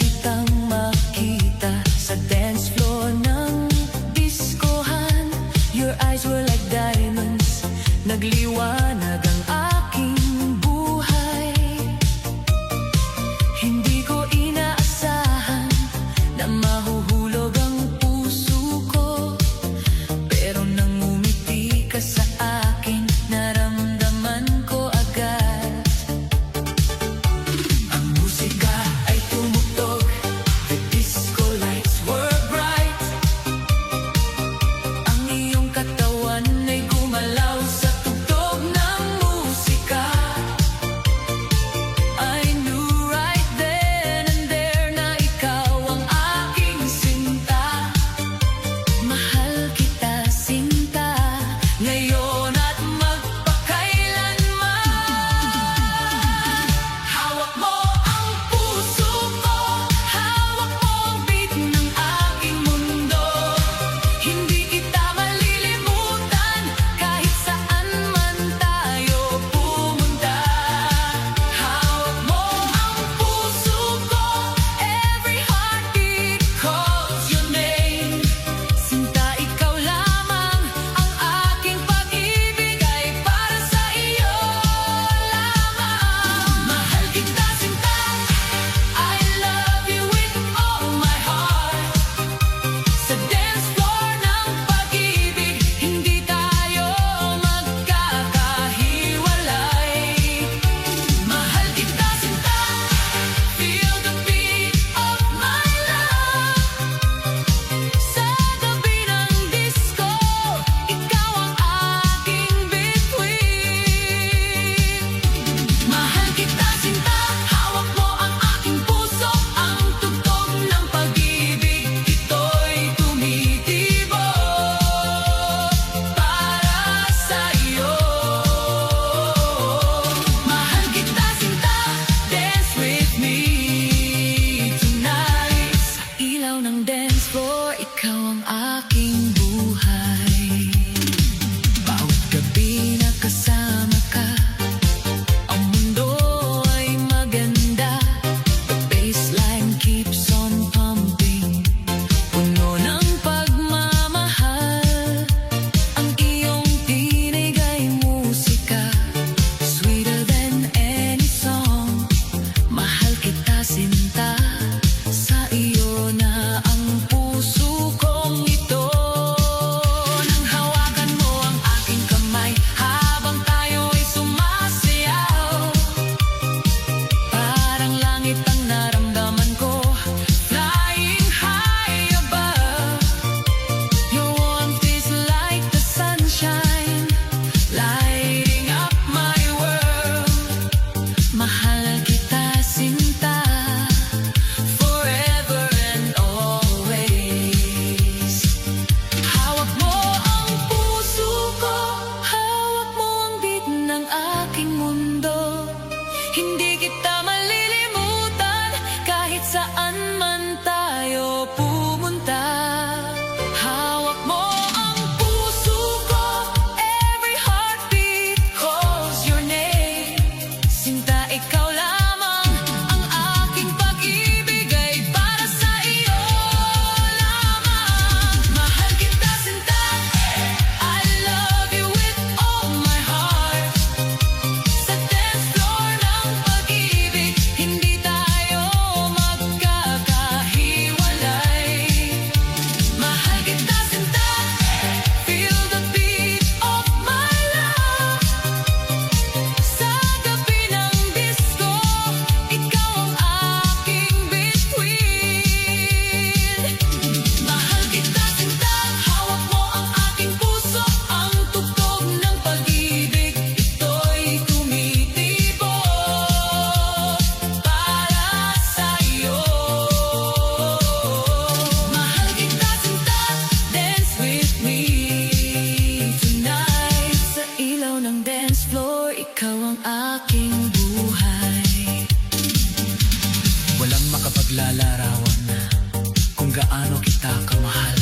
kitang makita sa dance floor ng diskohan. Your eyes were like diamonds, nagliwanag ang aking buhay. Hindi ko inaasahan na mahuhulog ang puso ko, pero nang umiti ka sa akin, naramdaman ko agad. Ang musika ay tumugtog, the disco lights were bright. Ang iyong katawan ay gumalaw sa tugtog ng musika. I knew right then and there na ikaw ang aking sinta. Mahal kita, sinta, ngayon at magpakailanman. Hawak mo ang puso ko, hawak mo ang beat ng aking mundo. Hindi kita malilimutan kahit saan man tayo pumunta. Hawak mo ang puso ko, every heartbeat calls your name. Sinta, ikaw lamang, ang aking pag-ibig ay para sa iyo lamang. Mahal kita, sinta, I love you with all my heart. Sa dance floor ng pag-ibig, hindi tayo magkakahiwalay. Mahal kita, sinta, feel the beat of my love. Sa gabi ng disco, ikaw ang aking bituin. Mahal kita, sinta, hawak mo ang aking puso. Ang tugtog ng pag-ibig, ito'y tumitibok para sa iyo. Mahal kita, sinta, dance with me tonight. Sa ilaw ng dance floor, ikaw ang aking buhay. Bawat gabi na kasama ka, ang mundo ay maganda. The bassline keeps on pumping, puno ng pagmamahal. Ang iyong tinig ay musika, sweeter than any song. Mahal kita, sinta, sa iyo na ang puso kong ito. Nang hawakan mo ang aking kamay habang tayo ay sumasayaw, parang langit ang naramdaman ko, flying high above. Your warmth is like the sunshine, lighting up my world. Mahal kita, sinta, forever and always. Hawak mo ang puso ko, hawak mo ang beat ng aking mundo. Hindi kita malilimutan kahit saan man tayo pumunta. Hawak mo ang puso ko, every heartbeat calls your name. Sinta, ikaw lamang, ang aking pag-ibig ay para sa iyo lamang. Mahal kita, sinta, I love you with all my heart. Sa dance floor ng pag-ibig, hindi tayo magkakahiwalay. Mahal kita, sinta, feel the beat of my love. Sa gabi ng disco, ikaw ang aking bituin. Mahal kita, sinta, hawak mo ang aking puso. Ang tugtog ng pag-ibig, ito'y tumitibok para sa iyo. Mahal kita, sinta, dance with me tonight. Sa ilaw ng dance floor, ikaw ang aking buhay. Walang makapaglalarawan kung gaano kita kamahal.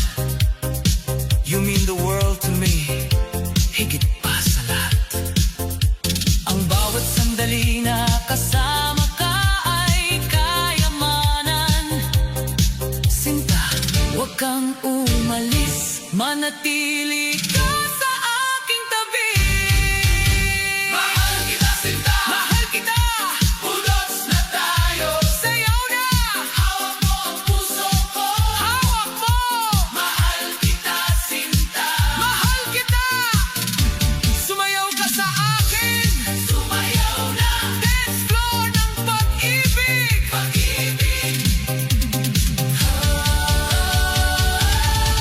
You mean the world to me, higit pa sa lahat. Ang bawat sandali na kasama ka ay kayamanan. kang umalis, manatili ka sa aking tabi. Mahal kita sinta, mahal kita, budots na tayo. Sayaw na, hawak mo ang puso ko, hawak mo. Mahal kita sinta, mahal kita. Sumayaw ka sa akin, sumayaw na. Dance floor ng pag-ibig, pag-ibig.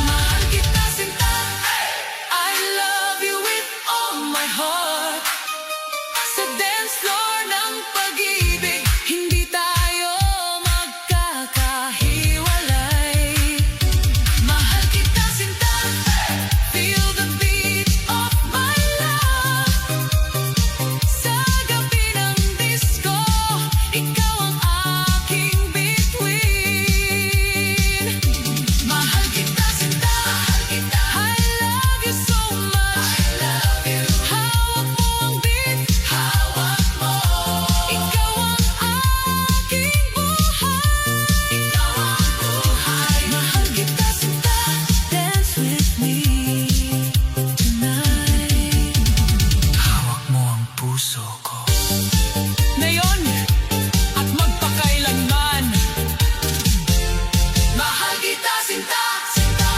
Mahal kita sinta, I love you with all my heart. Sa dance floor ng pag-ibig, hindi tayo magkakahiwalay. Mahal kita sinta, feel the beat of my love. Sa gabi ng disco, ikaw ang aking bituin. Mahal kita sinta, mahal kita, I love you so much, I love you. Hawak mo ang beat, hawak mo. Ikaw ang aking buhay, ikaw ang buhay. Mahal kita sinta, dance with me tonight. Hawak mo ang puso ko ngayon at magpakailanman. Mahal kita sinta, sinta.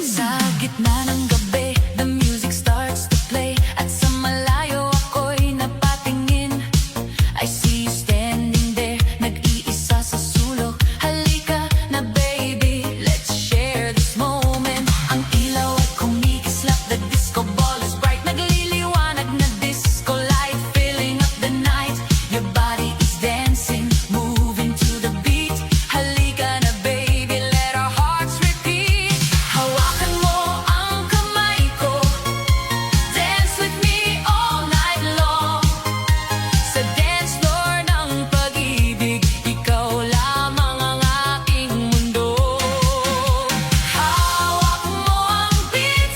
Sa gitna ng gabi, the music starts to play. At sa malayo ako'y napatingin, I see you standing there, nag-iisa sa sulok. Halika na baby, let's share this moment. Ang ilaw ay kumikislap, the disco ball is bright. Nagliliwanag na disco light, filling up the night. Your body is dancing, moving to the beat. Halika na baby, let our hearts repeat. Hawakan mo ang kamay ko, dance with me all night long. Sa dance floor ng pag-ibig, ikaw lamang ang aking mundo. Hawak mo ang beat,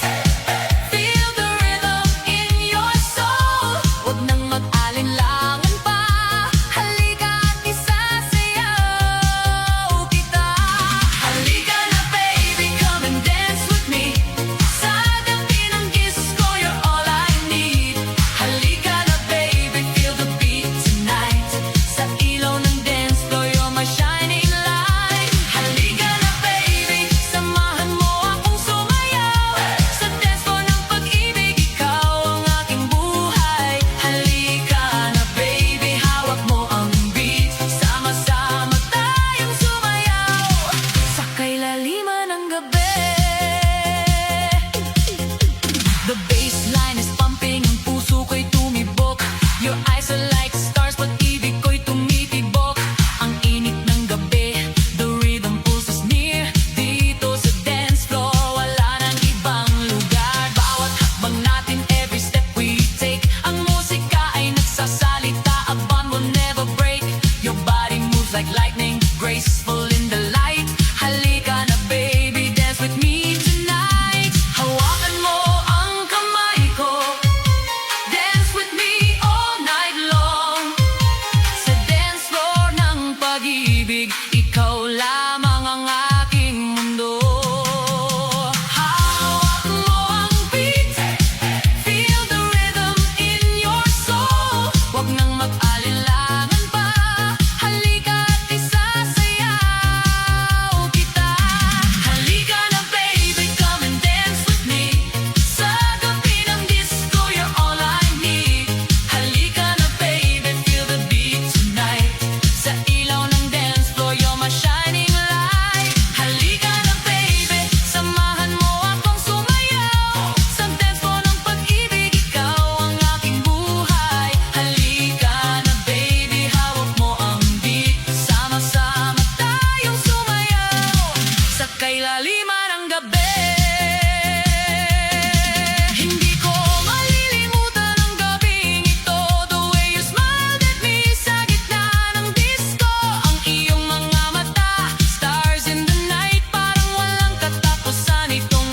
feel the rhythm in your soul. Huwag nang mag-alinlangan pa, halika at isasayaw kita. Halika na baby, come and dance with me. Sa gabi ng disco, you're all I need. Halika na baby, feel the beat tonight. Sa ilaw ng dance floor, you're my shining light. Halika na baby, samahan mo akong sumayaw. Sa dance floor ng pag-ibig, ikaw ang aking buhay. Halika na baby, hawak mo ang beat. Sama-sama tayong sumayaw sa kailaliman ng gabi. The bassline is pumping, ang puso ko'y tumibok. Your eyes are like stars, pag-ibig ko'y tumitibok. Ang init ng gabi, the rhythm pulls us near. Dito sa dance floor, wala nang ibang lugar. Bawat hakbang natin, every step we take, ang musika ay nagsasalita, a bond will never break. Your body moves like lightning, graceful in the light. Halika na baby, dance with me tonight. Hawakan mo ang kamay ko, dance with me all night long. Sa dance floor ng pag-ibig, ikaw lamang ang aking mundo. Hawak mo ang beat, feel the rhythm in your soul. Huwag nang mag-alinlangan pa, halika at isasayaw kita. Halika na baby, come and dance with me. Sa gabi ng disco, you're all I need. Halika na baby, feel the beat tonight. Sa ilaw ng dance floor, you're my shining light. Halika na baby, samahan mo akong sumayaw. Sa dance floor ng pag-ibig, ikaw ang aking buhay. Halika na baby, hawak mo ang beat. Sama-sama tayong sumayaw sa kailaliman ng gabi. Hindi ko malilimutan ang gabing ito. The way you smiled at me sa gitna ng disco. Ang iyong mga mata, stars in the night. Parang walang katapusan itong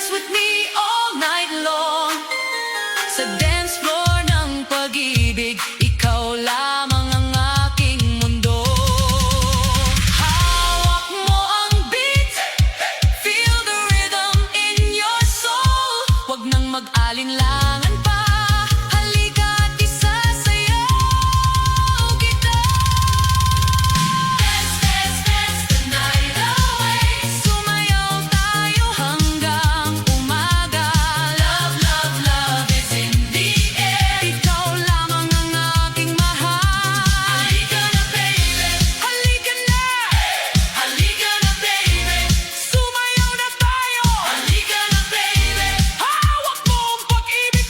dance with me all night long. Sa dance floor ng pag-ibig, ikaw lamang ang aking mundo. Hawak mo ang beat, feel the rhythm in your soul. Huwag nang mag-alinlangan pa, halika at isasayaw kita. Dance, dance, dance the night away. Sumayaw tayo hanggang umaga. Love, love, love is in the air. Ikaw lamang ang aking mahal. Halika na baby, halika na. Halika na baby, sumayaw na tayo. Halika na baby, hawak mo ang pag-ibig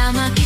Kasama kita